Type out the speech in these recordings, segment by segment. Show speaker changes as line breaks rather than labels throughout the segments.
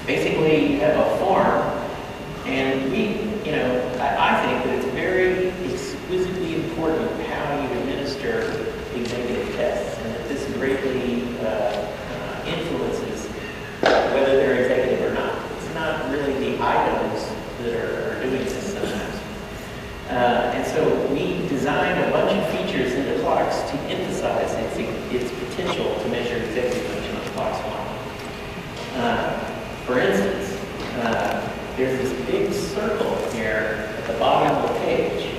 Basically, you have a form, and I think that it's very exquisitely important how you administer executive tests, and that this greatly influences whether they're executive or not. It's not really the items that are doing this sometimes. And so we designed a bunch of features into CLOX to emphasize its potential to measure executive function on CLOX-1. For instance, there's this big circle here at the bottom of the page.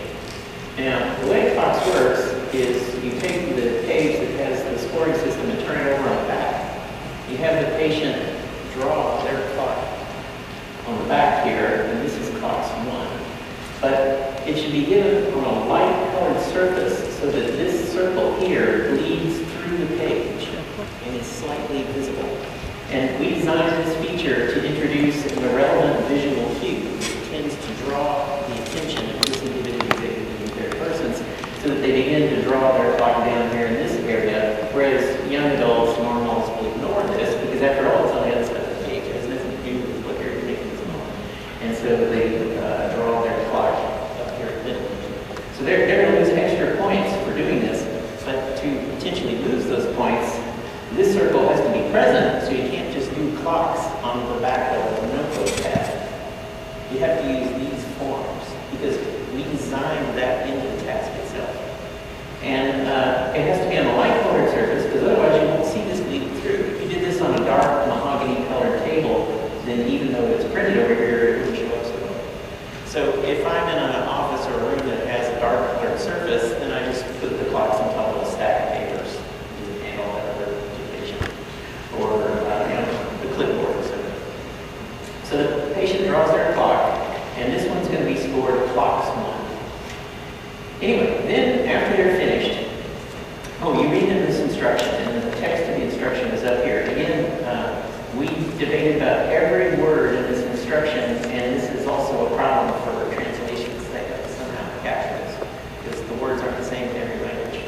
Now, the way CLOX works is you take the page that has the scoring system and turn it over on the back. You have the patient draw their clock on the back here, and this is CLOX-1. But it should be given on a light-colored surface so that this circle here bleeds through the page and is slightly visible. And we designed this feature to introduce an irrelevant visual cue that tends to draw the attention of this individual executively impaired persons so that they begin to draw their clock down here in this area, whereas young adults, normals will ignore this because after all, it's on the other side of the page. It has nothing to do with what they're doing at this moment. And so they draw their clock up here at the middle. So they're going to lose extra points for doing this, but to potentially lose those points, this circle has to be present, so you can't just do clocks on the back of the notebook pad. You have to use these forms because we designed that into the task itself. And it has to be on a light-colored surface because otherwise you won't see this bleeding through. If you did this on a dark mahogany-colored table, then even though it's printed over here, it wouldn't show up so well. So if I'm in an office or a room that has a dark-colored surface, then I just put the clocks on top of a stack of papers and all that other education. Or the clipboard or something. So the patient draws their clock, and this one's going to be scored CLOX-1. Anyway, then after they're finished, you read them this instruction, and the text of the instruction is up here. Again, we debated about every word in this instruction, and this is also a problem for translations that somehow capture this, because the words aren't the same in every language.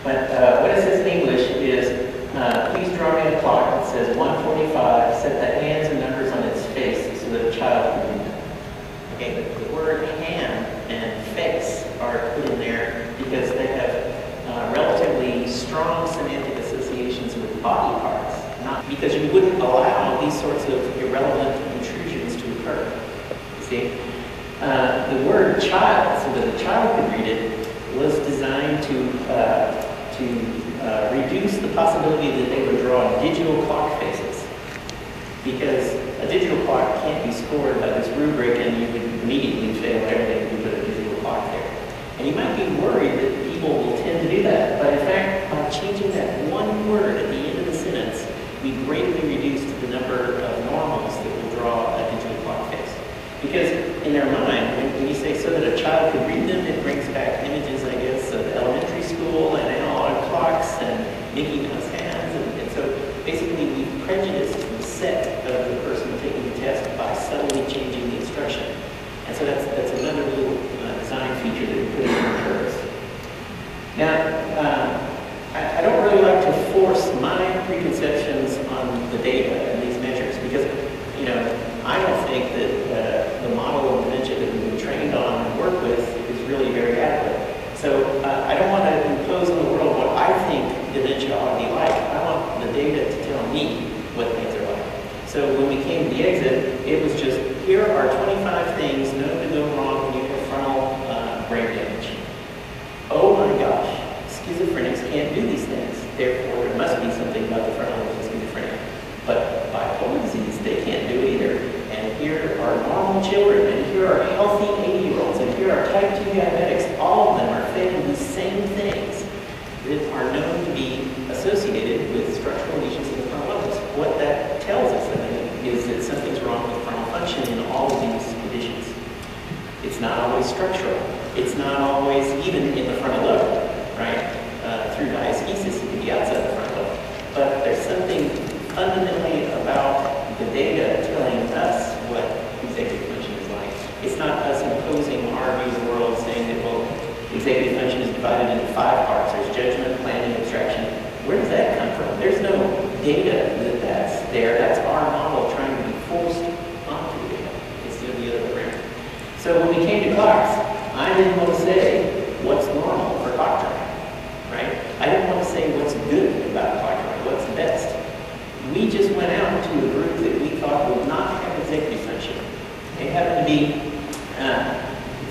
But what it says in English is, please draw me a clock that says 1:45, set the hands and numbers on its face so that a child can read them. Okay, but the word hand and face are put in there because they have relatively strong semantic associations with body parts, not because you wouldn't allow these sorts of irrelevant intrusions to occur. You see? The word child, so that a child could read it, was designed to reduce the possibility that they would draw digital clock faces. Because a digital clock can't be scored by this rubric and you would immediately fail everything if you put a digital clock there. And you might be worried that people will tend to do that, but in fact, by changing that one word at the end of the sentence, we greatly reduced the number of normals that will draw a digital clock face. Because in their mind, when you say so that a child could read them, it brings back images, I guess, of elementary school and analog clocks and Mickey Mouse hands. And so basically we prejudiced the set of the person taking the test by subtly changing the instruction. And so that's another little design feature that we put in the curves. Now, I don't really like to force my preconceptions on the data and these measures because, I don't think that the model of dementia that we've been trained on and work with is really very adequate. So I don't want to impose on the world what I think dementia ought to be like. I want the data to tell me what things are like. So when we came to the exit, it was just, here are 25 things known to go wrong when you have frontal brain damage. Oh my gosh, schizophrenics can't do these things. Therefore, there must be something about the frontal lobe of schizophrenia. But bipolar disease, they can't do it either. And here are normal children, and here are healthy 80-year-olds, and here are type 2 diabetics. All of them are failing these same things that are known to be associated with structural lesions in the frontal lobes. What that tells us, I think, is that something's wrong with frontal function in all of these conditions. It's not always structural. It's not always even in the frontal lobe, right? Through diasthesis, it can be outside the frontal lobe. But there's something fundamentally about the data telling us what executive function is like. It's not us imposing our view of the world saying that, well, executive function is divided into 5 parts. There's judgment, planning, abstraction. Where does that come from? There's no data that's there. That's our model trying to be forced assigned to a group that we thought would not have executive function. They happened to be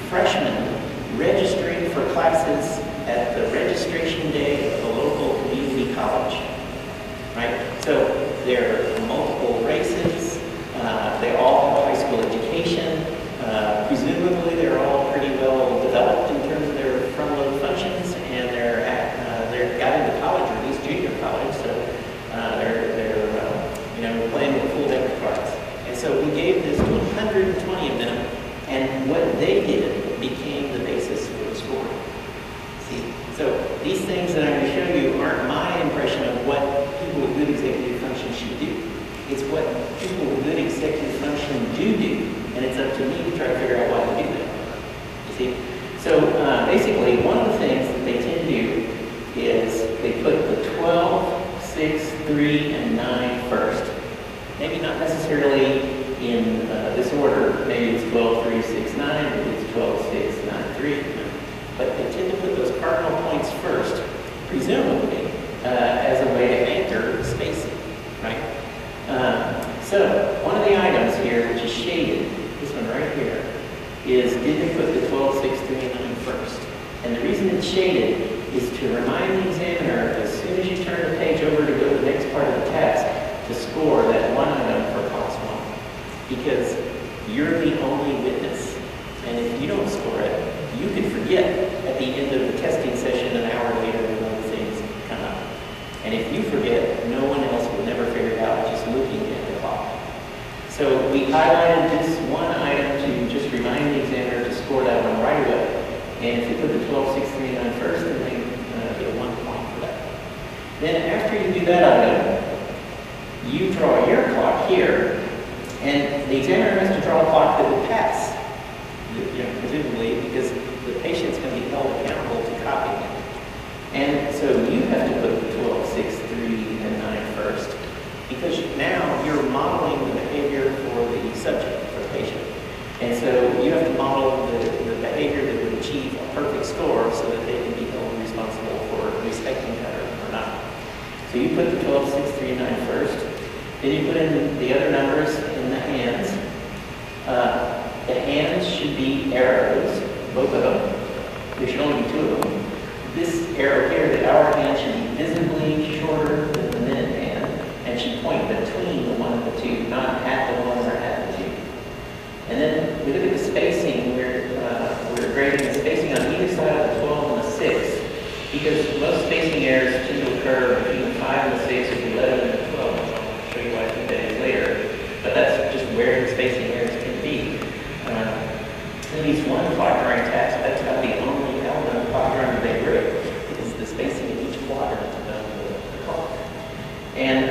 freshmen registering for classes at the registration day of a local community college, right? So they're multiple races, they all have a high school education, presumably they're all pretty well developed in terms of their frontal lobe functions, and they're got into college, or at least junior college, so they're playing with a full deck of cards. And so we gave this to 120 of them, and what they did became the basis for the score. See, so these things that I'm going to show you aren't my impression of what people with good executive function should do. It's what people with good executive function do, and it's up to me to try to figure out why they do that. You see? So basically, one of the things that they tend to do is they put the 12, 6, 3, and 9 first. Maybe not necessarily in this order. Maybe it's 12, 3, 6, 9, maybe it's 12, 6, 9, 3. But they tend to put those cardinal points first, presumably, as a way to anchor spacing, right? So one of the items here, which is shaded, this one right here, is did they put the 12, 6, 3, and 9 first? And the reason it's shaded is to remind the examiner, as soon as you turn the page over to go to the next part of the task, to score that one item for class 1. Because you're the only witness. And if you don't score it, you could forget at the end of the testing session an hour later when other things come up. And if you forget, no one else will never figure it out just looking at the clock. So we highlighted this one item to just remind the examiner to score that one right away. And if you put the 12, 6, 3, 9 first, then they get 1 point for that. Then after you do that item, you draw your clock here, and the examiner has to draw a clock that will pass, presumably, because the patient's going to be held accountable to copying it. And so you have to put the 12, 6, 3, and 9 first, because now you're modeling the behavior for the subject, for the patient. And so you have to model the behavior that would achieve a perfect score so that they can be held responsible for respecting that or not. So you put the 12, 6, 3, and 9 first. Then you put in the other numbers in the hands. The hands should be arrows, both of them. There should only be 2 of them. This arrow here, the hour hand, should be visibly shorter than the minute hand, and should point between the 1 and the 2, not at the 1 or at the 2. And then we look at the spacing. We're grading the spacing on either side of the 12 and the 6, because most spacing errors tend to occur between the 5 and the 6, or the 11 and the 12. I'll show you why I think that is later. But that's just where the spacing errors can be. At least one clock drawing task, that's about the only element of clock drawing that they grade, is the spacing in each quadrant of the clock. And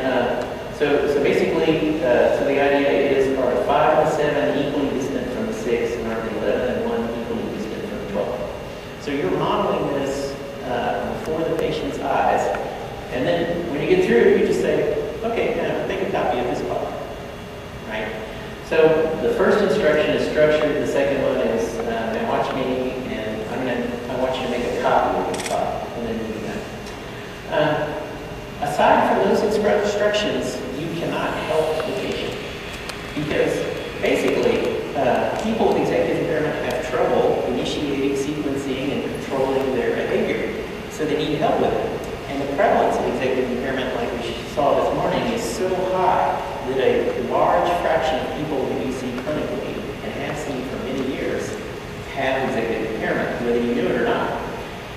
so basically, so the idea is, are 5 and 7 equally distant from the 6, and are the 11 and 1 equally distant from the 12? So you're modeling this before the patient's eyes, and then when you get through, you just say, okay, now make a copy of this clock, right? So the first instruction is structured, the second one is, now watch me, and I want you to make a copy of this clock, and then you do that. Aside from those instructions, you cannot help the patient, because basically, people with executive impairment have trouble initiating, sequencing, and controlling their behavior, so they need help with it. And the prevalence of executive impairment, like we saw this morning, is so high that a large fraction of people who you see clinically and have seen for many years have executive impairment, whether you knew it or not.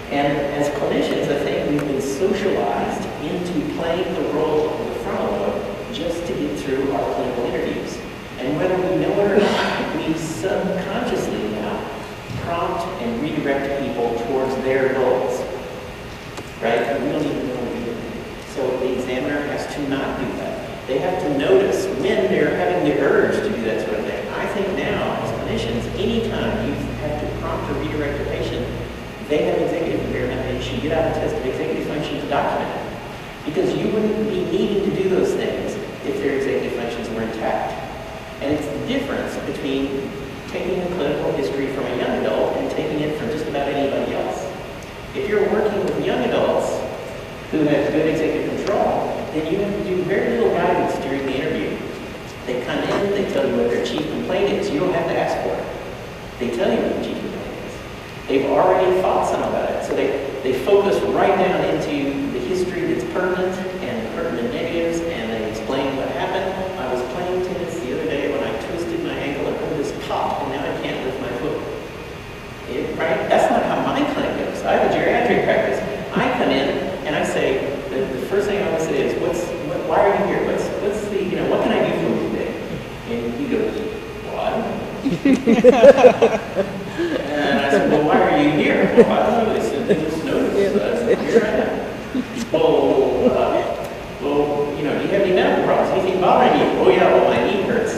And as clinicians, I think we've been socialized into playing the role of the frontal lobe just to get through our clinical interviews. And whether we know it or not, we subconsciously now prompt and redirect people towards their goals. Right? And we don't even know what we're doing. So the examiner has to not do that. They have to notice when they're having the urge to do that sort of thing. I think now, as clinicians, anytime you have to prompt or redirect a patient, they have executive impairment, and you should get out a test of executive function to document it. Because you wouldn't be needing to do those things if their executive functions were intact. And it's the difference between taking a clinical history from a young adult and taking it from just about anybody else. If you're working with young adults who have good executive control, then you have to do very little guidance to during the interview. They come in, they tell you what their chief complaint is. You don't have to ask for it. They tell you what the chief complaint is. They've already thought some about it. So they focus right down into the history that's pertinent and the pertinent negatives, and they explain what happened. I was playing tennis the other day when I twisted my ankle and put this pop, and now I can't lift my foot. Right? That's not how my clinic goes. I have a geriatric practice. I come in and I say, the first thing I always say is, why are you here? What's the, what can I do for you today? And he goes, well, I don't know. And I said, well, why are you here? Well, I don't know. They said, they just noticed. Here I am. Well, do you have any medical problems? Anything bothering you? Oh, yeah, well, my knee hurts.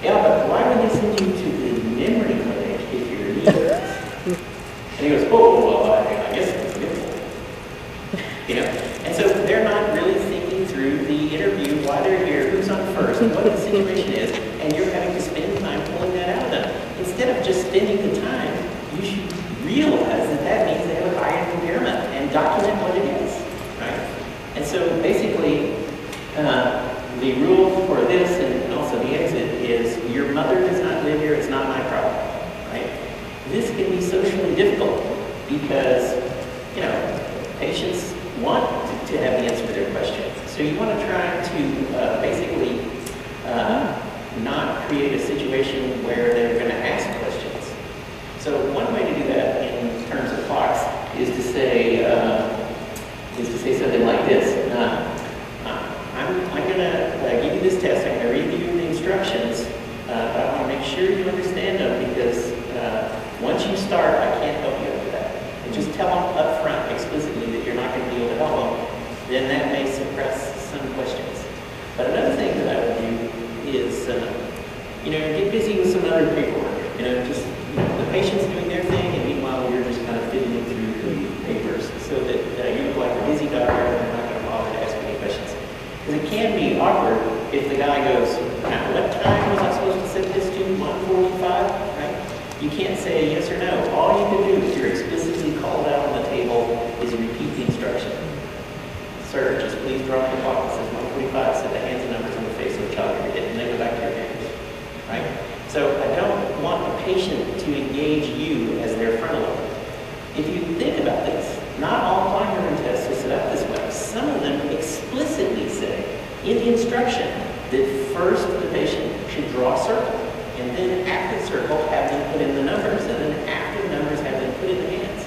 Yeah, but why would they send you to the memory clinic if your knee hurts? And he goes, well, I guess it's good. And so they're not really thinking through the interview, why they're here, who's on first, and what the situation is, and you're having to spend time pulling that out of them. Instead of just spending the time, you should realize that means they have a high impairment and document what it is, right? And so basically, the rule for this and also the exit is your mother does not live here, it's not my problem, right? This can be socially difficult because, patients want to have the answer to their questions. So you want to try to basically not create a situation where they're going to ask questions. So one way to do that in terms of CLOX is to say something like this. I'm going to give you this test. I'm going to read you the instructions, but I want to make sure you understand them because once you start, I can't help you after that. And just tell them up front explicitly that you're not going to be able to help them. Then that may suppress some questions. But another thing that I would do is, get busy with some other paperwork. The patient's doing their thing, and meanwhile you're just kind of fiddling through the papers so that you look like a busy doctor and they're not going to bother to ask any questions. Because it can be awkward if the guy goes, what time was I supposed to set this to? 1:45, right? You can't say yes or no. All you can do if you're explicitly called out on the table is repeat the instruction. Sir, just please drop the clock. It says 1:45, set the hands and numbers on the face of the child you're hitting, and then go back to your hands, right? So I don't want a patient to engage you as their frontal lobe. If you think about this, not all clock learning tests are set up this way. Some of them explicitly say in the instruction that first the patient should draw a circle, and then after the circle have them put in the numbers, and then after the numbers have them put in the hands.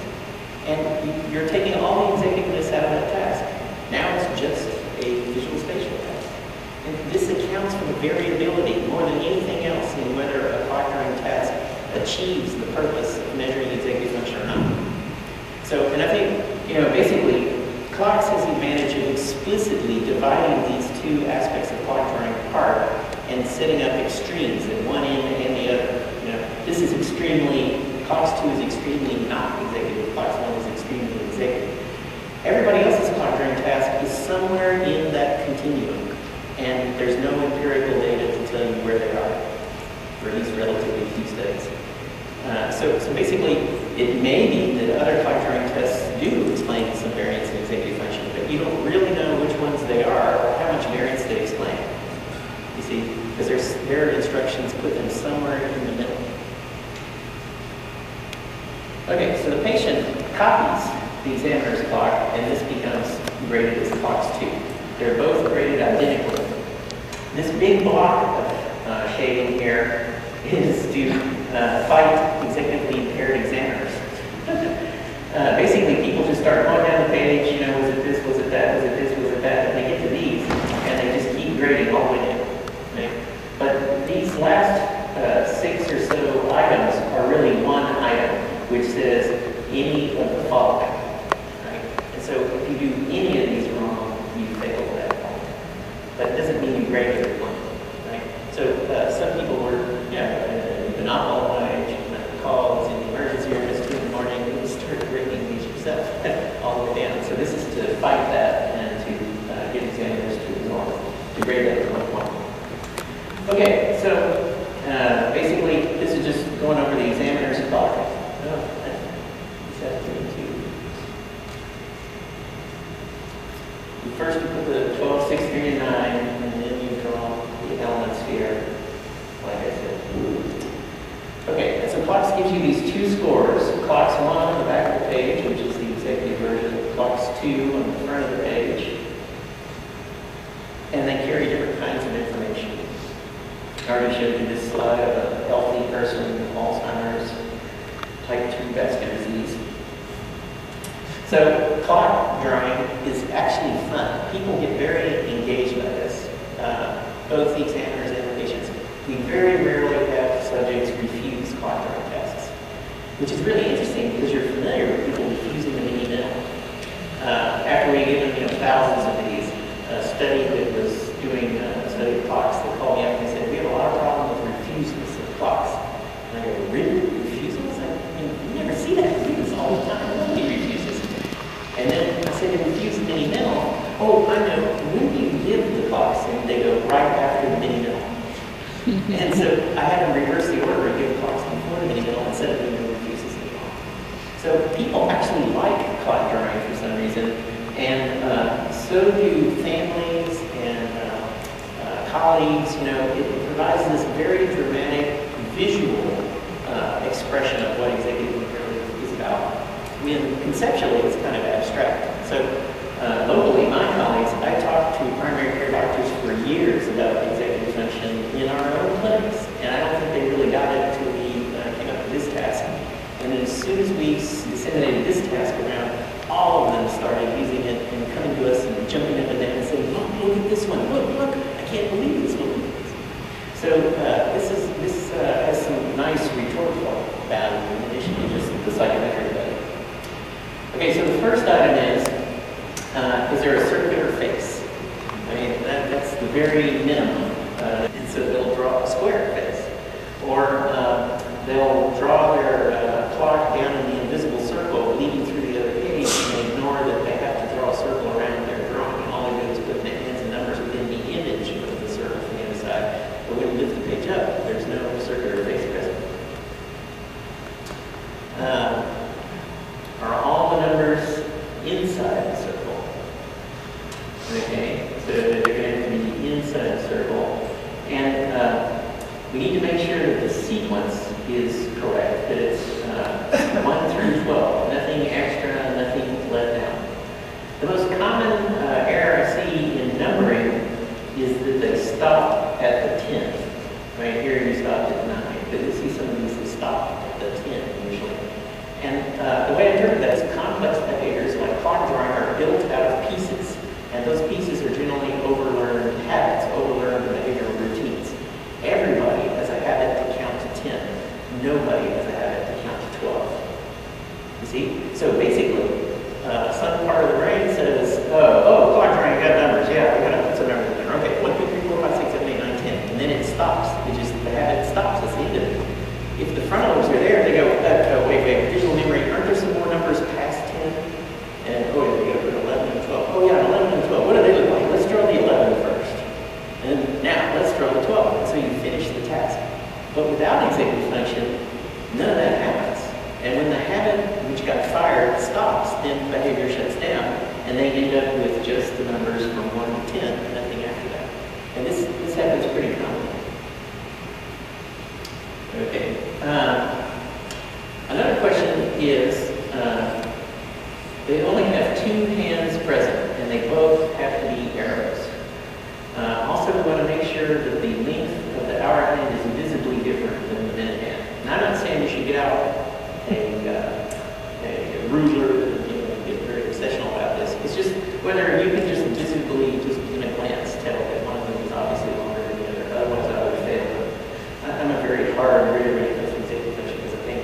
And you're taking all the executiveness out of that task. Now it's just a visual spatial task. And this accounts for the variability more than anything else in whether a clock-learning task achieves the purpose of measuring executive function or not. So, and I think, basically, CLOX has the advantage of explicitly dividing these two aspects of clock drawing apart and setting up extremes at one end and the other. This is extremely, CLOX 2 is extremely not executive, CLOX 1 is extremely executive. Everybody else's clock drawing task is somewhere in that continuum, and there's no empirical data to tell you where they are for these relatively few studies. So basically, it may be that other clock drawing tests do explain some variance in executive function, but you don't really know which ones they are or how much variance they explain. You see, because their instructions put them somewhere in the middle. Okay, so the patient copies the examiner's clock, and this becomes graded as CLOX 2. They're both graded identically. This big block of shading here is to fight executively impaired examiners. Basically, people just start going down the page, was it this, was it that, was it this, was it that, and they get to these, and they just keep grading all the way down. Right? But these last 6 or so items are really one item, which says any of the following. Right? And so if you do any of these wrong, you fail that point. But it doesn't mean you grade every one. Right? So some people were, you've been up all night, calls in the emergency room at 2 in the morning, and you start grading these yourself all the way down. So this is to fight that and to get examiners to ignore, to grade that as 1 point. Okay, so basically, this is just going over the examiner's clock. First you put the 12, 6, 3, and 9, and then you scores, CLOX 1 on the back of the page, which is the executive version, CLOX 2 on the front of the page, and they carry different kinds of information. I already showed you this slide of a healthy person with Alzheimer's, type 2 vascular disease. So clot drawing is actually fun. People get very engaged by this, both the examiners and the patients. We very rarely have subjects refuse clot drawing tests, which is really interesting because you're familiar with people refusing the mini middle. After we give them thousands of these, a study that was doing a study of CLOX, they called me up and they said, we have a lot of problem with refusals of CLOX. And I go, really? Refusals? You never see that. We do this all the time. Nobody refuses. And then I said, they refuse the mini middle. Oh, I know. When do you give the CLOX? And they go, right after the mini middle. And so I had them reverse the order and give the CLOX before the mini middle instead of doing the refuses anymore. So people actually like clot drawing for some reason. And so do families and colleagues. It provides this very dramatic visual expression of what executive impairment is about, when conceptually it's kind of abstract. So locally, my colleagues, I talked to primary care doctors for years about executive function in our own clinics, and I don't think they really got it until we came up with this task. And then as soon as we disseminated this task around, all of them started using it and coming to us and jumping up and down and saying, look at this one, look, I can't believe this one. So this has some nice rhetorical value in addition to just the psychometric value. Okay, so the first item is there a circular face? I mean, that's the very minimum. And so they'll draw a square face. Or they'll draw their clock down in the invisible circle leading through the other page and ignore that they have to draw a circle around their drawing. And all they do is put names and numbers within the image of the circle from the other side. But when you lift the page up, there's no circular face present. Are all the numbers inside the circle? Okay, so they're going to have to be inside the circle. And we need to make sure that the sequence is correct, that it's 1 through 12, nothing extra, nothing let down. The most common error I see in numbering is that they stop at the 10th. Right here you stopped at 9, but you see some of these that stop at the 10 usually. And the way I interpret that is complex behaviors like clock drawing are built out of pieces, and those pieces are generally overlearned habits, overlearned behavioral routines. Everybody has a habit to count to 10. Nobody has a habit to count to 12. You see? So basically, some part of the brain says, oh, clock drawing, you got numbers. Yeah, we got to put some numbers in there. Okay, 1, 2, 3, 4, 5, 6, 7, 8, 9, 10. And then it stops. The habit stops. That's the end of it. If the frontal lobes are there, they go, wait, visual memory, aren't there some more numbers past 10? And, oh, yeah, you got to put 11 and 12. Oh, yeah, 11 and 12. What do they look like? Let's draw the 11 first. And now, let's draw the 12. And so you finish the task. But without executive function, none of that happens. And when the habit, which got fired, stops, then behavior shuts down, and they end up with just the numbers from 1 to 10, nothing after that. And this happens pretty commonly. Okay. Another question is, they only have 2 hands present, and they both have to be arrows. Also, we want to make sure that the length of the hour hand is visibly different than the minute hand. And I'm not saying you should get out a ruler and get very obsessional about this. It's just whether you can just visibly, just in a glance, tell that one of them is obviously longer than the other. Otherwise, I would fail. I'm a very hard reader when it comes to executive function because I think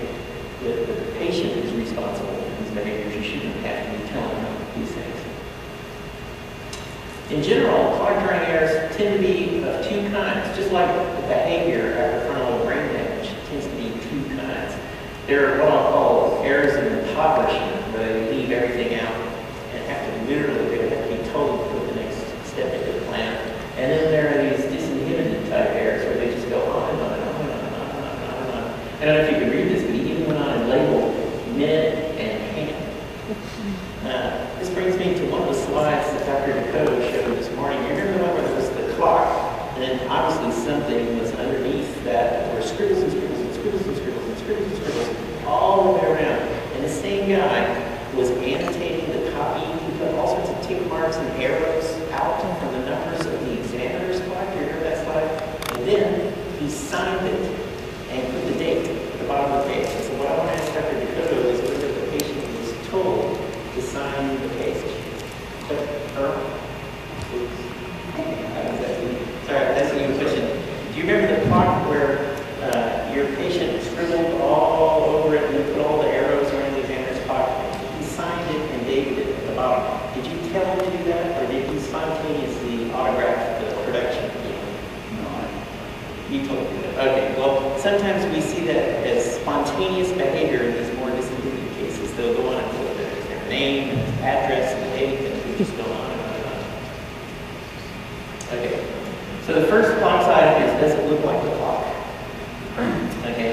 that the patient is responsible for these behaviors. You shouldn't have to be telling them these things. In general, clock drawing errors tend to be of 2 kinds, just like the behavior after frontal lobe brain damage tends to be 2 kinds. There are what I'll call errors of impoverishment, where they leave everything out and have to literally, they have to be told to put the next step into the plan. And then there are these disinhibited type errors where they just go on and on and on and on and on and on and on. I don't know if you can read this, but he even went on and labeled minute and hand. This brings me to one of the slides that Dr. Dakota showed this morning. You remember the one where there was the clock, and then obviously something was underneath that were scribbles and scribbles and scribbles and scribbles and scribbles and scribbles, all the way around. And the same guy was annotating the copy. He put all sorts of tick marks and arrows out from the numbers of the examiner's clock. You remember that slide? And then he signed it and put the date at the bottom of the page. And so what I want to ask Dr. Dakota is whether the patient was told to sign the page. Sorry, that's a new question. Do you remember the clock where your patient scribbled all over it and you put all the arrows around the examiner's clock? He signed it and dated it at the bottom. Did you tell him to do that, or did he spontaneously autograph the production? No. You told him to do that. Okay, well, sometimes we see that as spontaneous behavior in these more disability cases. They'll go on and put their name and address and date, and we just go on and on and on. Okay. So the first clock item is, does it look like a clock? Okay.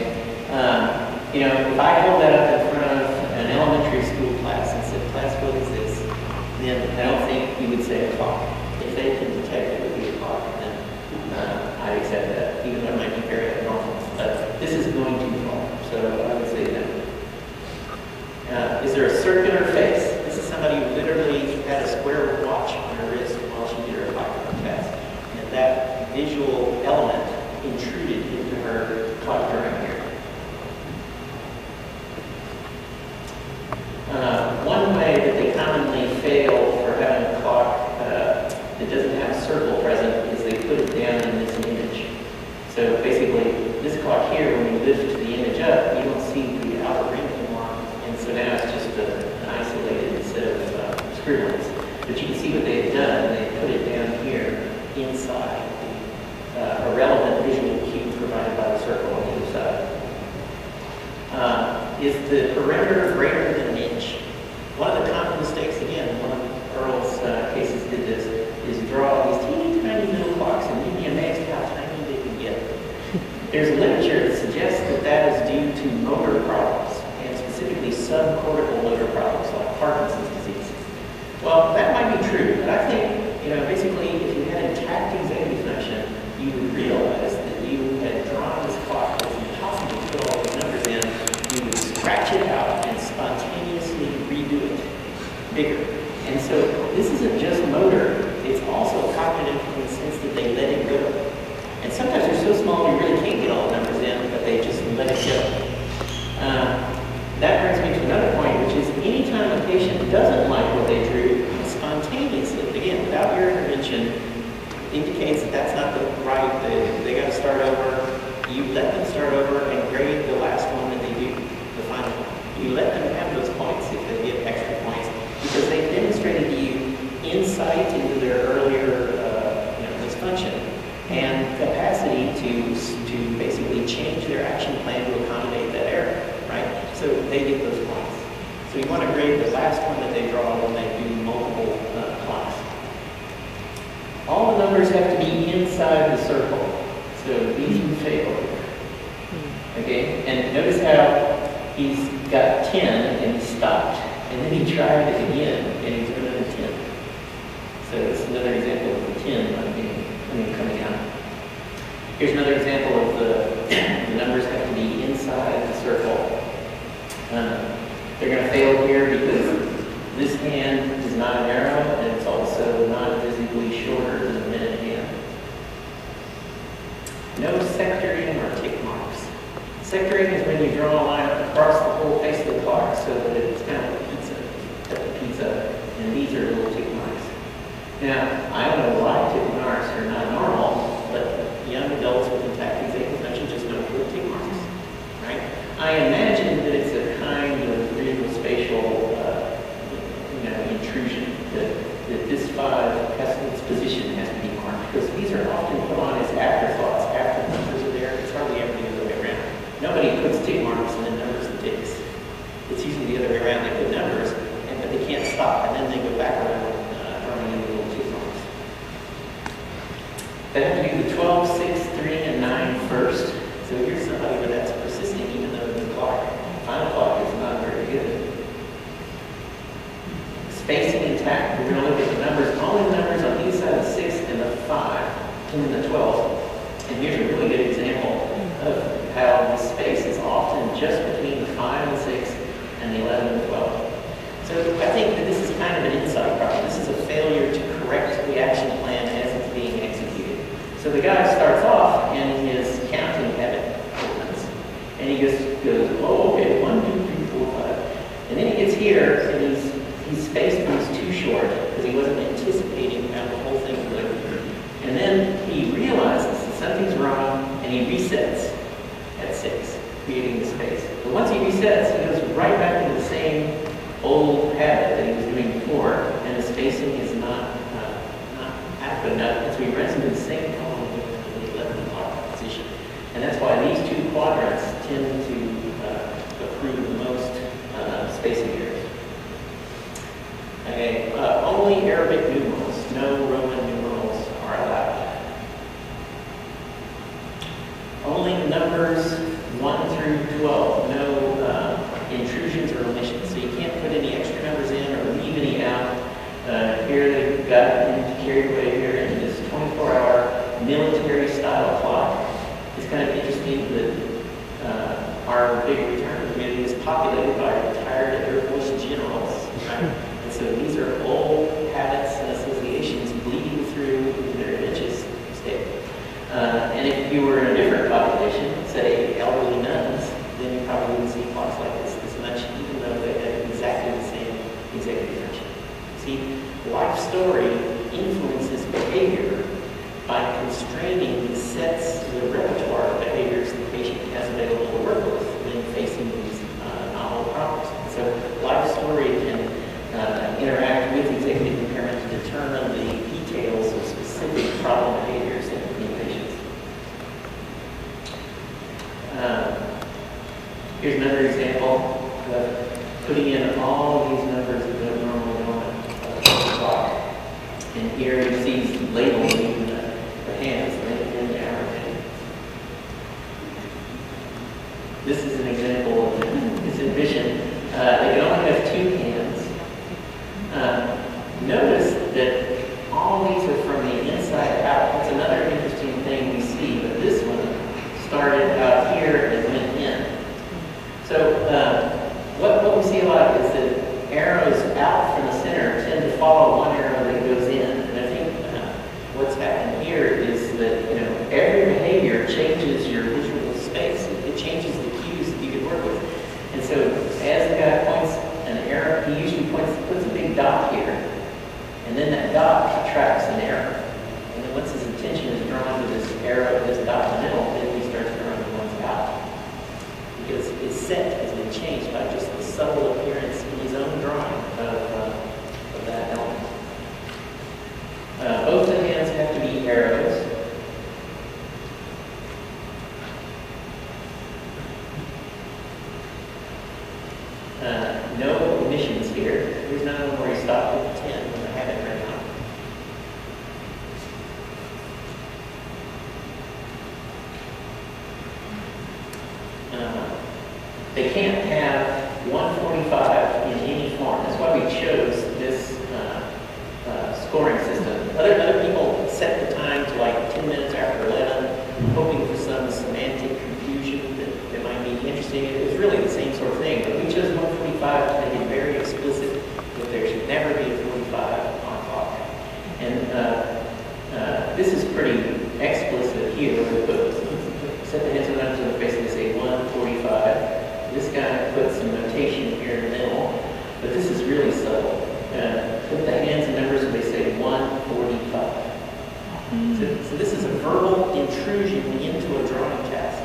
You know, if I held that up in front of an elementary school class and said, class, what is this? Then I don't think you would say a clock. If they can detect it would be a clock, then I'd accept that, even though it might be very abnormal. But this is going too far, so I would say no. Is there a circular face? This is somebody who literally had a square watch on her wrist while she did her clock test. That visual element intruded into her clock during here. One way that they commonly fail for having a clock that doesn't have a circle present is they put it down in this image. So basically, this clock here, when you lift the image up, you don't see the outer ring anymore. And so now it's just an isolated set of scribblings. But you can see what they've done. They put it down here inside a relevant visual cue provided by the circle on either side. Is the perimeter greater than an inch? One of the common mistakes, again, one of Earl's cases did this, is draw these teeny tiny little clocks, and you'd be amazed how tiny they can get. There's literature that suggests that that is due to motor problems, and specifically subcortical motor problems like Parkinson's disease. Well, that might be true, but I think, you know, basically, if you had intact executive function, you would realize that you had drawn this clock that was impossible to put all those numbers in. You would scratch it out and spontaneously redo it bigger. And so this isn't just motor, it's also cognitive in the sense that they let it go. And sometimes they're so small you really can't get all the numbers in, but they just let it go. That brings me to another point, which is anytime a patient doesn't like what they drew, spontaneously, again, without your intervention, indicates that that's not the right, they got to start over. You let them start over and grade the last one that they do, the final one. You let them have those points if they get extra points, because they've demonstrated to you insight into their earlier dysfunction and capacity to basically change their action plan to accommodate that error, right? So they get those points. So you want to grade the last one that they draw when they do multiple clocks. All the numbers have to be inside the circle. So these would fail. Okay? And notice how he's got 10 and he stopped. And then he tried it again and he's another 10. So it's another example of the 10 coming out. Here's another example of the numbers have to be inside the circle. They're going to fail here because this hand is not an arrow and it's also not visibly shorter than a minute hand. No sectoring or tick marks. Sectoring is when you draw a line across the whole face of the clock so that it's kind of a pizza, and these are little tick marks. Now, I don't know why tick marks are not normal, but young adults with intact executive function just don't put tick marks, right? I imagine that it's a kind of visual-spatial intrusion that this 5 Pestilence position has to be marked, because these are often put on as afterthoughts after the numbers are there. It's hardly ever the other way around. Nobody puts tick marks and then numbers and ticks. It's usually the other way around. They put numbers, but they can't stop, and then they go back around drawing in little tick marks. guy starts off in his counting habit, and he just goes, oh, okay, 1, 2, 3, 4, 5. And then he gets here, and his space moves too short because he wasn't anticipating how the whole thing would. And then he realizes that something's wrong, and he resets at 6, creating the space. But once he resets, he goes right back into the same old habit that he was doing before, and the spacing is not adequate enough, and so he runs into the same problem in the 11 o'clock position. And that's why these two quadrants tend to accrue the most spacing errors. Okay, only Arabic numerals, no Roman numerals are allowed. Only the numbers 1 through 12, no intrusions or omissions. So you can't put any extra numbers in or leave any out. Here they've got carried away here into this 24-hour military-style clock. It's kind of interesting that our big retirement community is populated by retired Air Force generals. Right? And so these are old habits and associations bleeding through into their dementia state. And if you were in a different population, say elderly nuns, then you probably wouldn't see clocks like this much, even though they have exactly the same executive function. See, life story influences behavior by constraining the sets, the repertoire of behaviors the patient has available to work with when facing these novel problems. So life story can interact with executive impairment to determine the details of specific problem behaviors in patients. Here's another example of putting in all these numbers that don't normally go on the clock. And here you see labeling the hands, and the hour hand. This is an example of this envision. They can only have 2 hands. Notice that all these are from the inside out. That's another interesting thing we see, but this one started out here and went in. So what we see a lot is that arrows out from the center tend to follow one arrow that goes in. And I think what's happened here is that every behavior changes your visual space. It changes the cues that you can work with. And so as the guy points an arrow, he usually puts a big dot here. And then that dot attracts an arrow. And then once his attention is drawn to this arrow, this dot in the middle, then he starts drawing the ones out. Because his set has been changed by just the subtle appearance in his own drawing of that element. Both the hands have to be arrows. No omissions here. There's none of them where he stopped at 10 when I have it right now. They can't have 145 in any form. That's why we chose this scoring system. Other people set the time to like 10 minutes after 11, hoping for some semantic confusion that might be interesting. It was really the same sort of thing, but we chose 145 to make it very explicit that there should never be a 45 on clock. And this is pretty explicit here. We put set the hands around to the face and say 145. This guy puts some notation here in the middle, but this is really subtle. Put the hands and numbers and they say 145. So this is a verbal intrusion into a drawing task.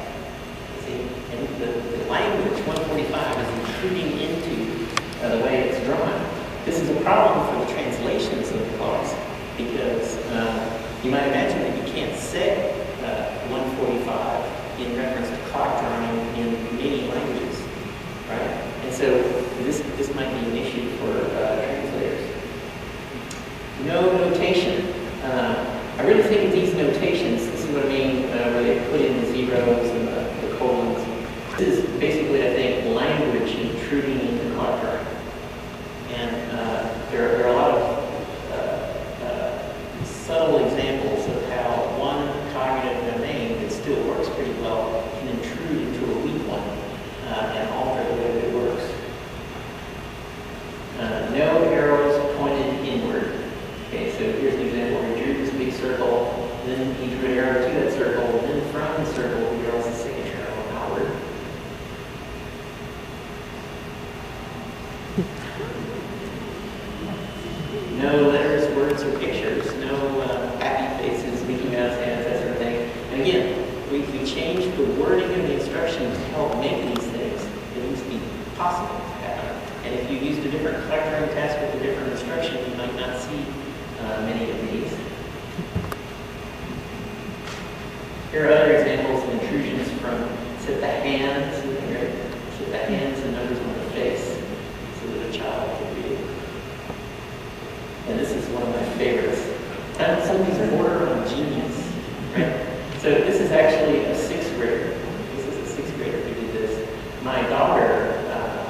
See? And the language 145 is intruding into the way it's drawn. This is a problem for the translations of the clocks because you might imagine that you can't say 145 in reference to clock drawing in many languages, right? And so this might be an issue for translators. No notation. I really think of these notations, this is what I mean, where they put in the zeros and the colons. This is basically, I think, language intruding into clock drawing. And there are a lot of subtle examples of how one cognitive domain that still works pretty well can intrude into a weak one and alter the way that it works. No arrows pointed inward. Okay, so here's an example where he drew this big circle, then he drew an arrow to that And again, we changed the wording of the instruction to help make these things at least be possible to happen. And if you used a different collector and task with a different instruction, you might not see many of these. Here are other examples of intrusions from set the hands, set the hands and numbers on the face so that a child can read it. And this is one of my favorites. Some of these border on genius, right? So this is actually a 6th grader. This is a 6th grader who did this. My daughter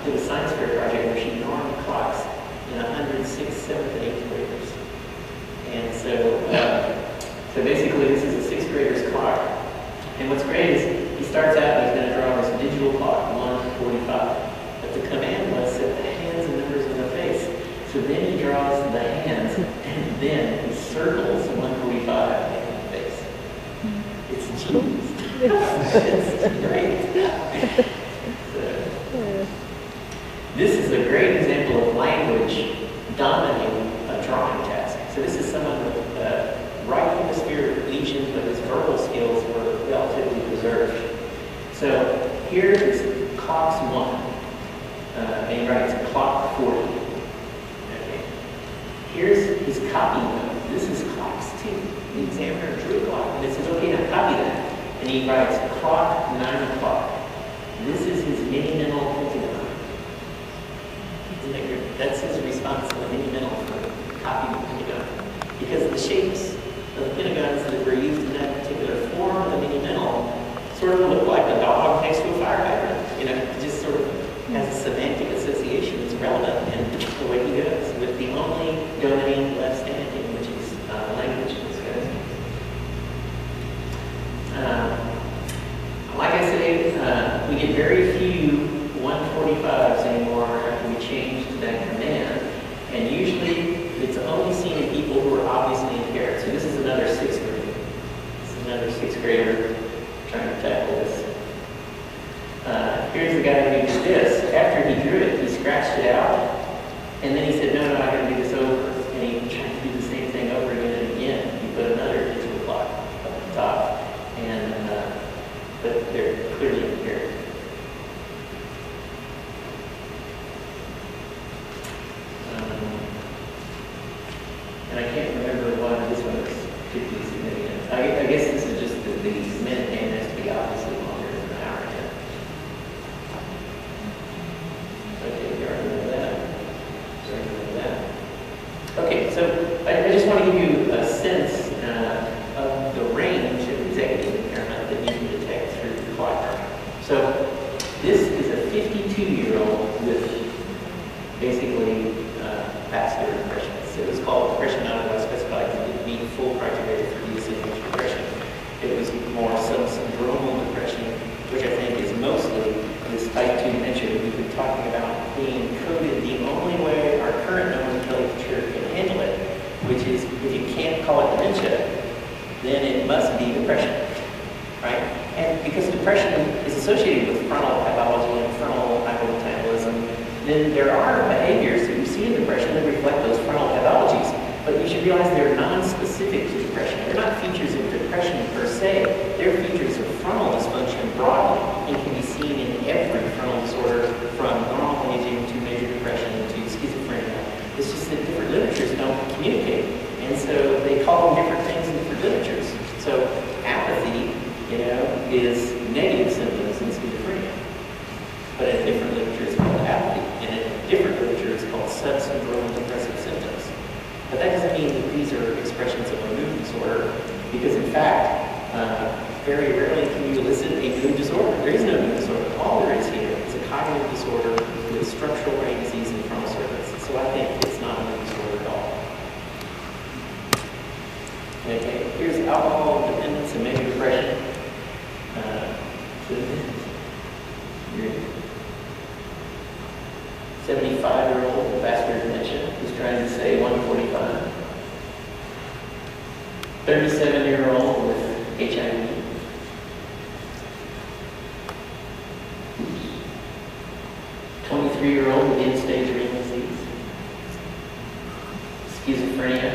did a science fair project where she normed CLOX in 106th, 7th, and 8th graders. And so basically this is a 6th grader's clock. And what's great is he starts out and he's going to draw this digital clock, 1:45. But the command was set the hands and numbers on the face. So then he draws the hands and then he circles 1:45 in the face. It's genius. It's great. This is a great example of language dominating a drawing task. So this is someone with right hemisphere lesions, but his verbal skills were relatively preserved. So here is CLOX 1, and he writes clock 40. Okay. Here's his copy note. This is CLOX 2. The examiner drew a clock, and it says, okay, now copy that. And he writes clock 9 o'clock. This is his mini-mental pentagon. That's his response to the mini-mental for copying the pentagon. Because the shapes of the pentagons that were used in that particular form of the mini-mental sort of look like a dog next to a fire hydrant. You know, it just sort of has a semantic association that's relevant, and away he goes with the only domain left standing, which is language in this case. Like I say, we get very few 145s anymore after we changed that command, and usually it's only seen in people who are obviously impaired. So this is another 6th grader. This is another 6th grader trying to tackle this. Here's the guy who did this. After he drew it, he scratched it out, and then he said, no, I got to do this over. And he tried to do the same thing over again and again. He put another digital clock up the top, and but they're clearly impaired. And I can't remember why this one was particularly significant. I guess this is just that the minute hand has to be obviously longer than an hour and a half. Okay, you already know that. Okay, so I just want to give you a sense of the range of executive impairment that you can detect through the clock. So this is a 52-year-old with basically vascular depression. So it was called depression not otherwise specified. It didn't meet full criteria for DSM depression. It was more subsyndromal depression, which I think is mostly this type 2 dementia that we've been talking about being coded the only way our current nomenclature can handle it, which is if you can't call it dementia, then it must be depression, right? And because depression is associated with frontal pathology and frontal hypometabolism, then there are behaviors that you see in depression that reflect those frontal pathologies, but you should realize they're non-specific to depression. They're not features of depression per se. They're features of frontal dysfunction broadly and can be seen in every frontal disorder from normal aging to major depression to schizophrenia. It's just that different literatures don't communicate, and so they call them different things in different literatures. So apathy, is negative symptoms in schizophrenia, but in different literature it's called apathy, and in different literature it's called subsyndromal depressive symptoms. But that doesn't mean that these are expressions of a mood disorder, because in fact, very rarely can you elicit a mood disorder. There is no mood disorder. All there is here is a cognitive disorder with structural brain disease and frontal surface. So I think it's not a mood disorder at all. Okay, here's alcohol dependence and major depression. 75-year-old with vascular dementia who's trying to say 145. 37-year-old with HIV. 23-year-old with end-stage renal disease. Schizophrenia.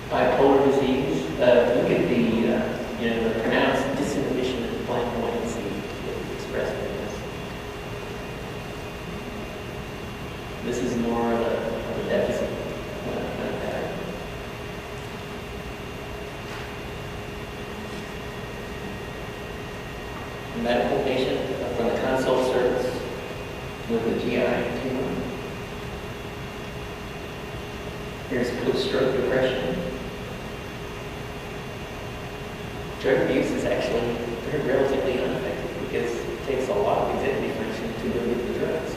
Bipolar disease. medical patient from the consult service with a GI tumor. Here's post-stroke depression. Drug abuse is actually relatively ineffective because it takes a lot of executive function to go get the drugs.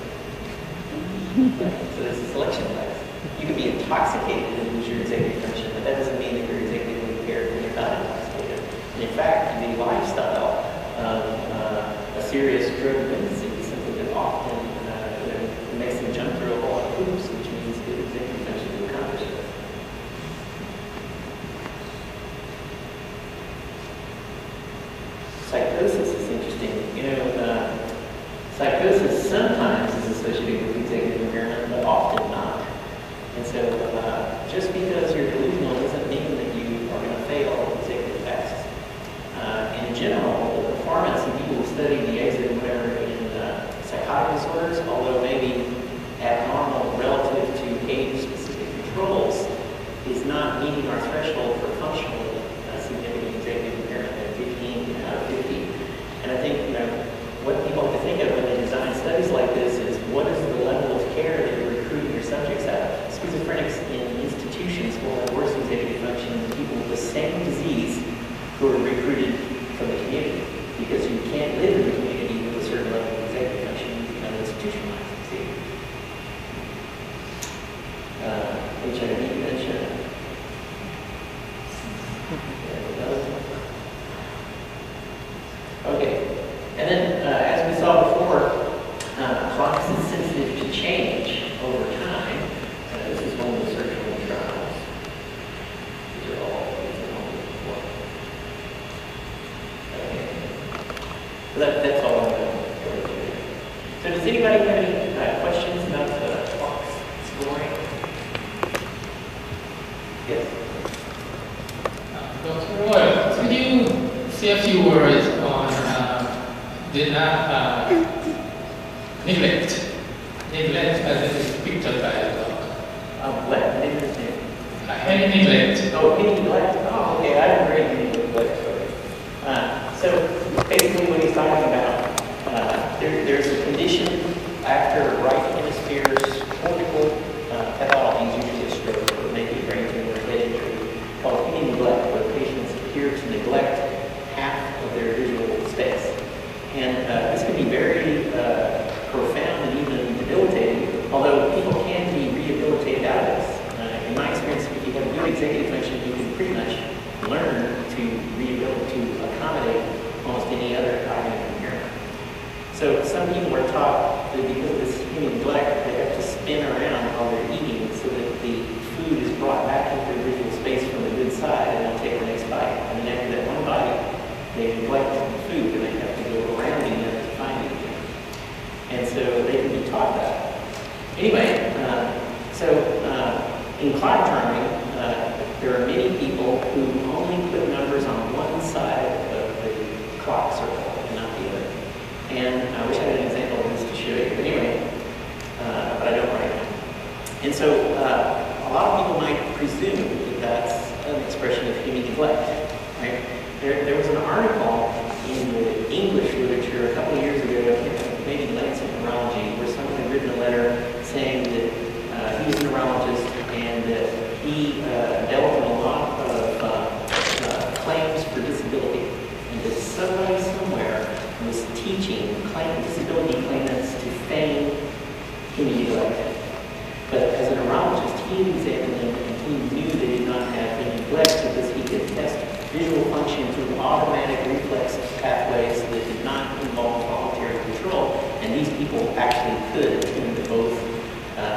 So there's a selection bias. You can be intoxicated and lose your executive function, but that doesn't mean that you're executively impaired when you're not intoxicated. And in fact, the lifestyle of a serious drug dependency is something that often makes them jump through a lot of hoops, which means good executive function to accomplish it. Psychosis is interesting. Psychosis sometimes is associated with executive impairment, but often not. And so just because you're delusional doesn't mean that you are going to fail executive tasks. In general, the performance of people who study the exit and whatever in psychotic disorders, although maybe abnormal relative to age-specific controls, is not meeting our threshold for functionally significant executive impairment at 15 out of 50. And I think what people have to think of when they design studies like this is what is the level of care that you're recruiting your subjects at. Schizophrenics in institutions will have worse executive function than people with the same disease who are recruited from the community, because you can't live in the community with a certain level of executive function. You become institutionalized. See? HIV, dementia. Okay. And then, as we saw before, CLOX is sensitive to change over time. This is one of the surgical trials. These are all before. Okay. So that's all I'm going to go through. So does anybody have any questions about the CLOX scoring? Yes?
Dr. Royall, could you say a few words on neglect as it is depicted by the dog?
What? I didn't understand.
Any neglect.
Oh, any neglect? Oh, okay. I didn't read any neglect. So basically what he's talking about, there's a condition after right hemisphere's cortical pathologies, usually a stroke or maybe a brain tumor or head injury, called any neglect, where patients appear to neglect half of their visual space. And this can be very profound and even debilitating, although people can be rehabilitated out of this. In my experience, if you have good executive function, you can pretty much learn to rehabilitate, to accommodate almost any other cognitive impairment. So some people are taught that because of this human neglect, they have to spin around while they're eating so that the food is brought back into their visual space from the good side and they'll take the next bite. And then after that one bite, they neglect the food and they have to go around eating it to find it again. And so they can be taught that. Anyway, in clock terming, there are many people who only put numbers on one side of the clock circle and not the other. And I wish I had an example of this to show you, but anyway, but I don't right now. And so a lot of people might presume that that's an expression of human neglect, right? There was an article in the English literature a couple of years ago, I think maybe Lancet Neurology, where someone had written a letter saying that he was a neurologist and that he dealt in a lot of claims for disability, and that somebody somewhere was teaching disability claimants to feign human neglect. But as a neurologist, he examined them and he knew they did not have any neglect because he could test visual function through automatic reflex pathways that did not involve voluntary control, and these people actually could attend to both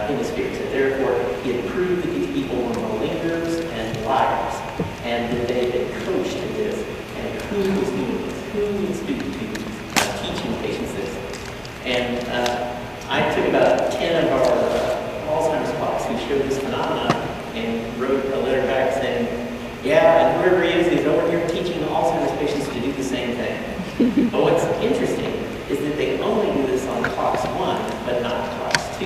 hemispheres. And therefore, he had proved that these people were malingers and liars, and that they had coached in this. And who was doing this? Who was teaching patients this? And I took about 10 of our Alzheimer's clocks who showed this phenomenon and wrote a letter back saying, yeah, and whoever he is over here teaching Alzheimer's patients to do the same thing. But what's interesting is that they only do this on CLOX 1, but not CLOX 2.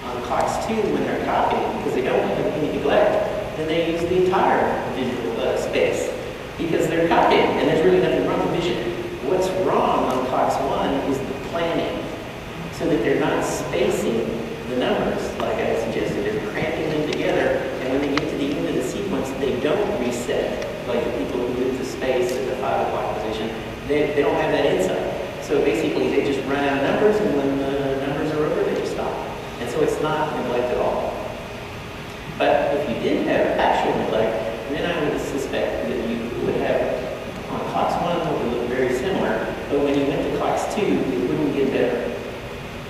On CLOX 2, when they're copying, because they don't have any neglect, then they use the entire visual space because they're copying, and there's really nothing wrong with vision. What's wrong so that they're not spacing the numbers, like I suggested. They're cramping them together, and when they get to the end of the sequence, they don't reset, like the people who move to space at the 5 o'clock position. They don't have that insight. So basically, they just run out of numbers, and when the numbers are over, they just stop. And so it's not neglect at all. But if you did have actual neglect, then I would suspect that you would have, on CLOX 1, it would look very similar, but when you went to CLOX 2, it wouldn't get better.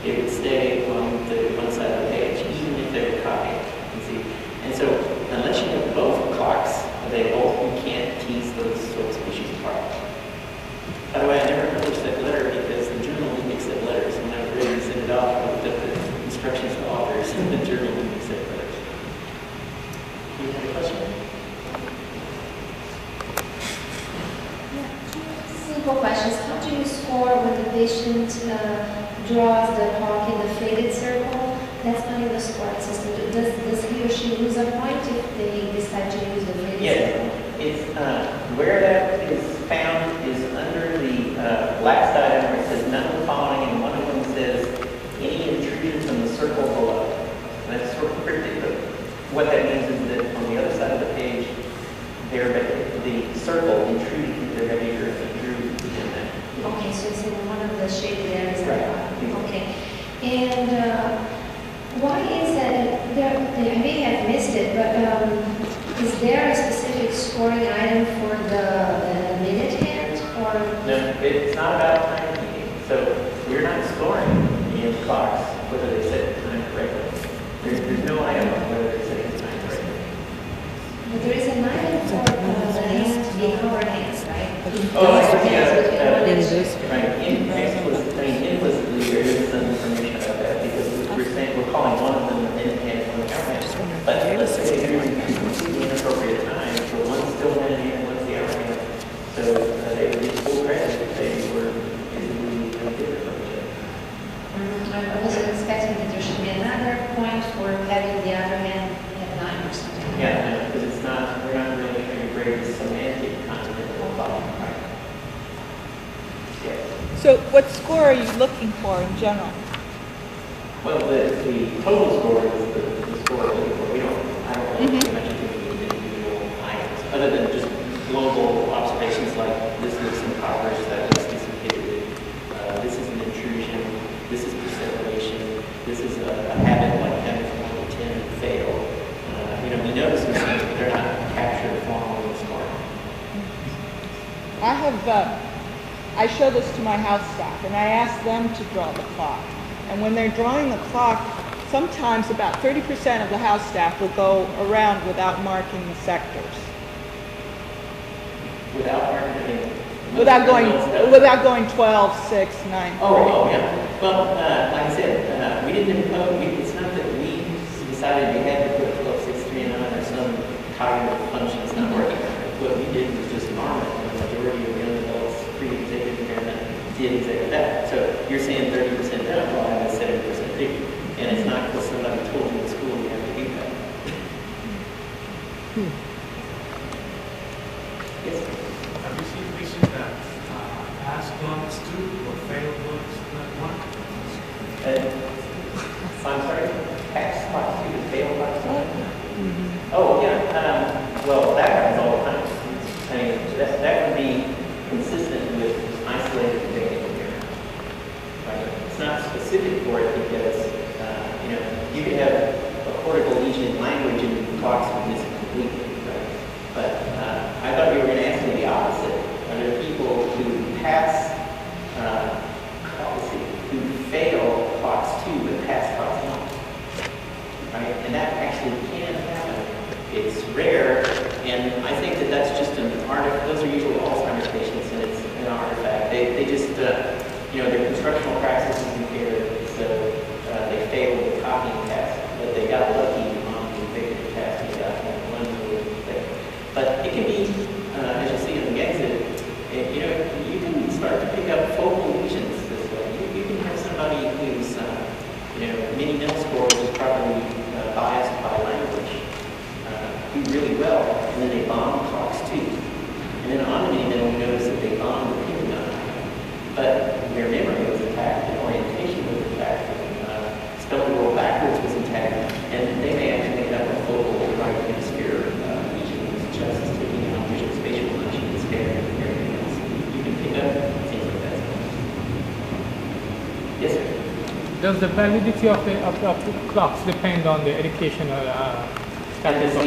It would stay on the one side of the page, even if they were copying. You see? And so, unless you have both CLOX available, you can't tease those sorts of issues apart. By the way, I never published that letter because the journal didn't accept letters. When I was ready to send it off, I looked up the instructions to authors, and the journal didn't accept letters. You have a question?
Simple questions. How do you score when the patient draws the clock in the faded circle? That's not in the scoring system. Does he or she lose a point if they decide to use the faded circle?
It's where that is found is under the last item where it says none of the following, and one of them says any intrusion from the circle below. And that's sort of cryptic, but what that means is that on the other side of the page, the circle intruded through their behavior and drew within that.
Okay, so it's in one of the shaded areas.
Right.
Okay. And why is that? I may have missed it, but is there a specific scoring item for the minute hand? Or?
No, it's not about timekeeping. So we're not scoring in CLOX whether they set the time correctly. There's no item on whether they set the time correctly.
But there is an item for the hand, the hour hands, right?
Oh, yeah. Right. Implicitly, there is some information about that because we're calling one of them the minute hand and one the hour hand. But let's say you're using completely inappropriate time, so one's still minute hand and one's the hour hand. So they would get full credit if they were physically different from each other.
I wasn't expecting that there should be another point for having the other hand at 9 or something.
Yeah, because it's not, we're not really trying to break the semantic content of the problem, right? Yes.
So what score are you looking for in general?
Well, the total score is the score we're looking for. I don't really pay much attention to individual items, other than just global observations like this looks impoverished, that looks dissipated, this is an intrusion, this is perseveration, this is a habit like having 1 to 10 fail. We notice these things, but they're not captured formally in the scoring.
I show this to my house staff, and I ask them to draw the clock. And when they're drawing the clock, sometimes about 30% of the house staff will go around without marking the sectors.
Without marking?
Without going 12, 6, 9, 3.
Oh, yeah. Well, like I said, we didn't impose, it's not that we decided we had to put 12, 6, 3, and 9 or some cognitive function that's not working. What we did was just normal. The majority of young adults pre-executive impairment did exactly that. So you're saying 30% down, well, I have a 70% figure. And it's not because somebody told you in school you have to do that. Yes?
Have you seen patients that pass CLOX 2 or fail CLOX 1?
I'm sorry? Pass CLOX 2 to fail CLOX 1? Oh, yeah. Well, that happens all the time. I mean, that would be consistent with isolated executive impairment. Right? It's not specific for it because, you could have a cortical lesion in language and CLOX would miss it completely. Right? But I thought you were going to ask me the opposite. Are there people who pass, who fail CLOX 2 but pass CLOX 1? Right? And that actually can happen. It's rare, and I think that that's just an artifact. Those are usually Alzheimer's patients, and it's an artifact. They just, their constructional praxis is impaired, so they failed the copying test, but they got lucky on the executive test. They got one fail. But it can be, as you see in the exit, you can start to pick up focal lesions this way. You can have somebody who's, mini nil score is probably biased by language. Do really well, and then they bomb CLOX 2. And then on the mini-middle, we notice that they bombed the pentagon. But their memory was attacked, and orientation was attacked,
does the validity of the clocks depend on the educational status?
The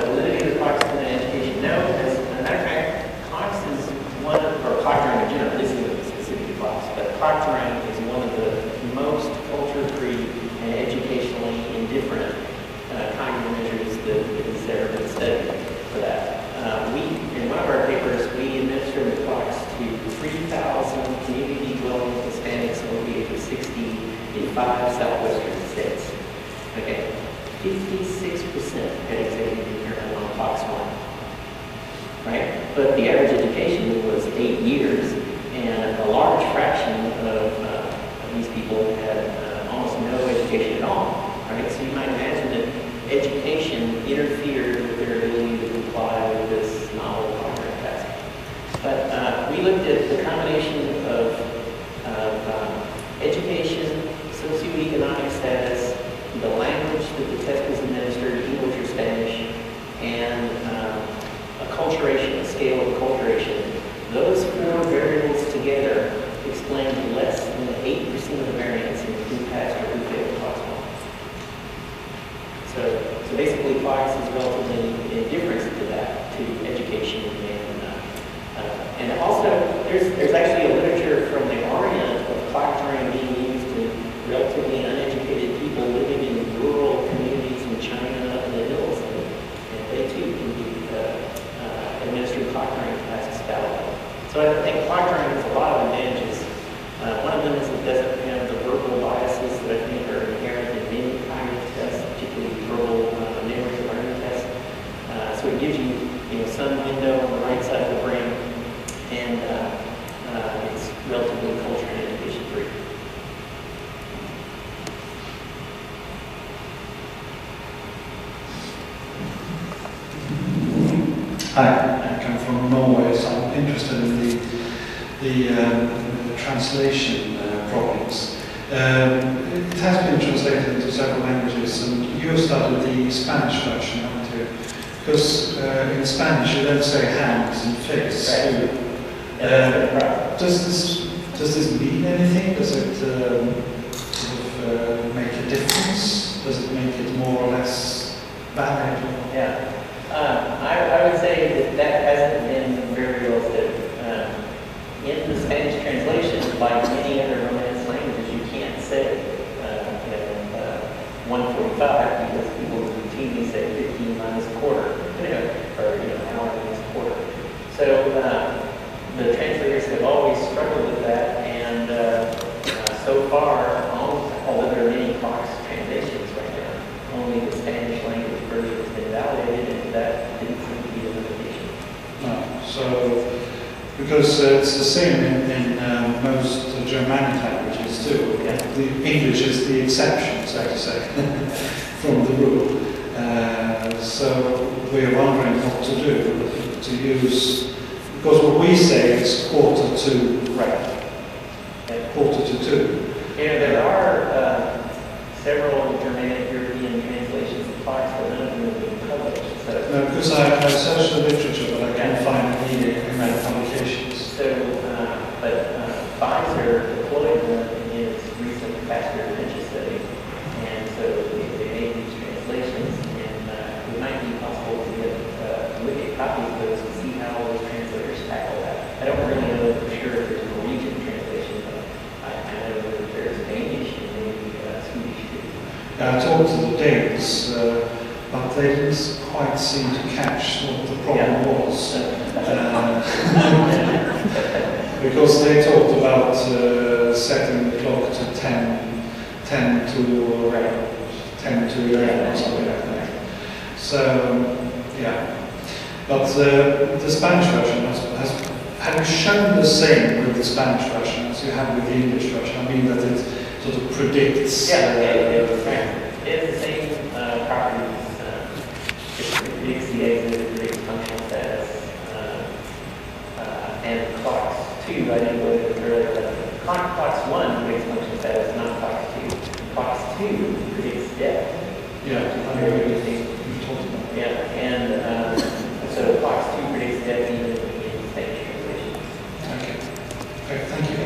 validity of the clocks in education? No, as a matter of fact, clocks is one of, or clock-drawing in general, this is specifically clocks, but clock-drawing is one of the most culture-free and educationally indifferent cognitive measures that has ever been studied for that. In one of our papers, we administered the clocks to 3,000 community dwelling Hispanics over the age of 60 in 5 southwestern states. Okay, 56% had executive impairment on clocks 1. Right? But the average education was 8 years, and a large fraction of these people had almost no education at all. Right? So you might imagine that education interfered with their ability to comply with this novel cognitive task. But we looked at the combination of education, socioeconomic status, the language that the test was administered, English or Spanish, and acculturation, a scale of acculturation. Those 4 variables together explain less than 8% of the variance in who passed or who failed clocks 1. So basically, clocks is relatively indifferent to that, to education, and also there's actually a literature from the Orient of clock drawing being used in relatively uneducated people living in rural communities in China and the hills, and they too can be administered clock drawing tasks validly. So I think clock drawing has a lot of advantages. One of them is it doesn't have the verbal biases that I think are inherent in many cognitive tests, particularly verbal memory learning tests. So it gives you, some window on the right side of the brain, and it's relatively culture and education free.
Hi, I come from Norway, so I'm interested in the translation problems. It has been translated into several languages, and you have started the Spanish version, haven't you? Because in Spanish you don't say hands and face. Does this mean anything? Does it make a difference? Does it make it more or less valid?
Yeah. I would say that hasn't been very well studied. In the Spanish translation, like many other Romance languages, you can't say 1:45 because people routinely say 15 minus a quarter, or hour minus a quarter. So the translators have always struggled with that, and so far, although there are many CLOX translations right now, only the Spanish language version has been validated, and that didn't seem to be a limitation.
No, so because it's the same in most Germanic languages too.
Yeah.
The English is the exception, so to say, from the rule. So we're wondering what to do, to use, because what we say is 1:45.
Right.
Yeah. 1:45.
Yeah, there are several Germanic European translations of CLOX, but none of them have been published. So,
No, because I searched the literature, but I can't find any publications.
So, but Pfizer deployed them in its recent vascular dementia study, and so they made these translations, and it might be possible to get look at copies of those to see how those translators tackle that. I don't really know for sure if there's a Norwegian translation, but I know that there's Danish and maybe Swedish too.
I talked to the Danes, but they didn't quite seem to catch what the problem was. Because they talked about setting the clock to 10 to 11 or something like that. So, yeah. But the Spanish version have you shown the same with the Spanish version as you have with the English version? I mean that it sort of predicts...
It's the same properties. It predicts the exit, it predicts functional status, and CLOX 2, I didn't go into it earlier, but CLOX 1 predicts functional status, not CLOX 2. CLOX 2 predicts death.
Yeah, I know you've talked about that.
Yeah, and so CLOX 2 predicts death even in Spanish translation.
Okay, thank you.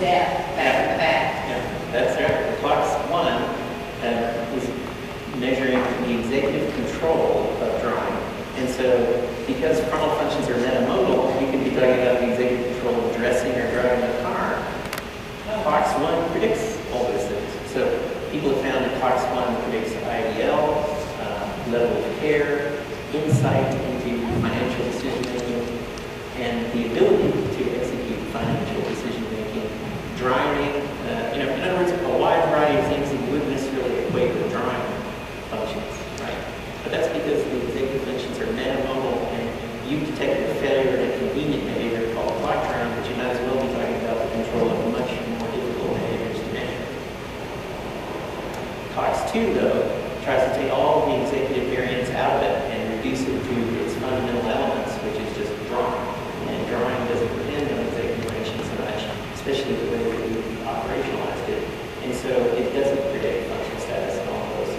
death back to back.
Yeah, that's right. The CLOX-1 is measuring the executive control of drawing. And so, because frontal functions are metamodal, you can be talking about the executive control of dressing or driving a car. CLOX-1 predicts all those things. So, people have found that CLOX-1 predicts IDL, level of care, insight into financial decision making, and the ability to execute financial decision making, driving, in other words, a wide variety of things that you wouldn't necessarily equate with drawing functions, right? But that's because the executive functions are metamodal, and you detected a failure in a convenient behavior called clock drawing, but you might as well be talking about the control of much more difficult behaviors to measure. CLOX-2, though, tries to take all of the executive variance out of it and reduce it to its fundamental elements, which is just drawing. And drawing doesn't depend on executive function so much, especially the way that we operationalized it. And so it doesn't predict function status and all those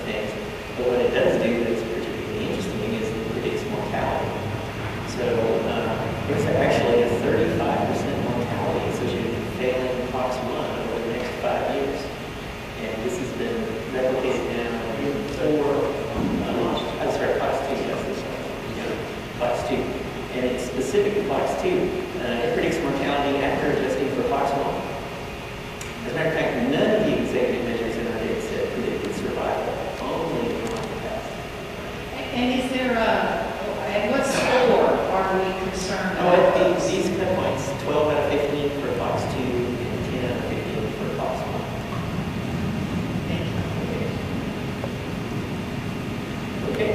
things. But what it does do that's particularly interesting is it predicts mortality. So there's actually a 35% mortality associated with failing CLOX-1 over the next 5 years. And this has been replicated now CLOX-2, yes, CLOX-2. And it's specific to CLOX-2. It predicts mortality after adjusting for CLOX-1. As a matter of fact, none of the executive measures in our data set predicted survival, only the past.
And is there at what score are we concerned about?
These cut points, 12 out of 15 for CLOX-2 and 10 out of 15 for CLOX-1.
Thank you.
Okay,